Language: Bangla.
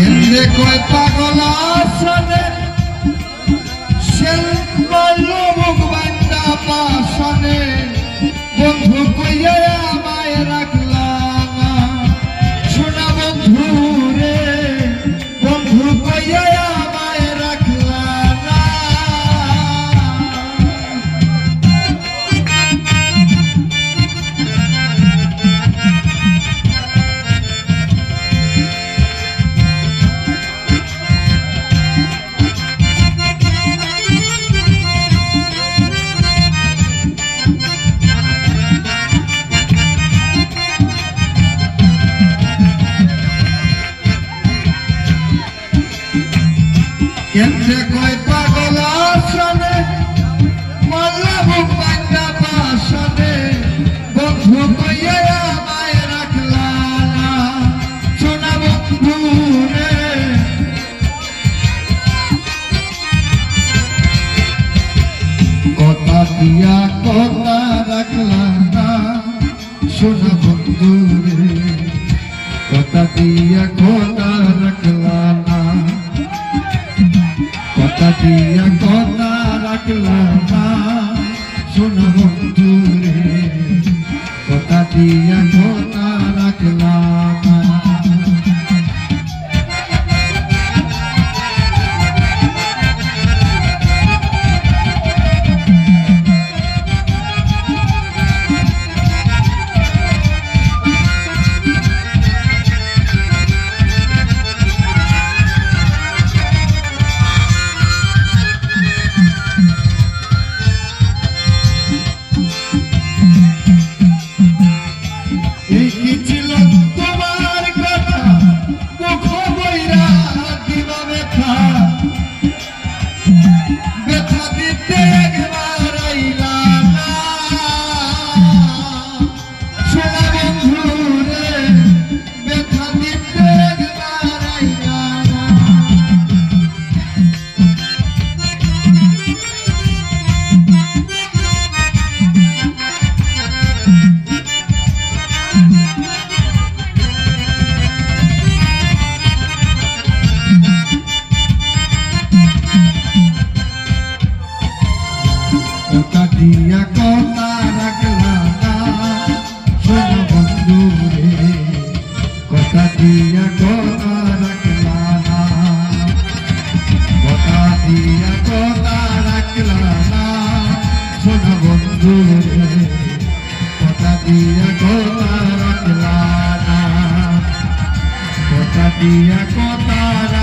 কেন্দ্রে কয় পাগল আসনে শেল মারল মুখ বান্দা পাশনে বন্ধু কইয়া আমায় রাখলা না শোনা বন্ধু রে বন্ধু কইয়া আমায় রাখলা না কেন্দ্রে কয় পাগল আসনে মাল্লা বুক বান্দা পাশনে বন্ধু কইয়া আমায় রাখলা না শোনা বন্ধু রে কথা দিয়া কথা রাখলা না শোনা বন্ধু রে কথা দিয়া কথা রাখলা না কথা দিয়া কথা রাখলা না শোনা বন্ধু রে কথা দিয়া কথা রাখলা না কথা দিয়া কথা রাখলা না শোনা বন্ধু রে কথা দিয়া কথা রাখলা না কথা দিয়া কথা রাখলা না শোনা বন্ধু রে কথা দিয়া কথা রাখলা না কথা দিয়া কথা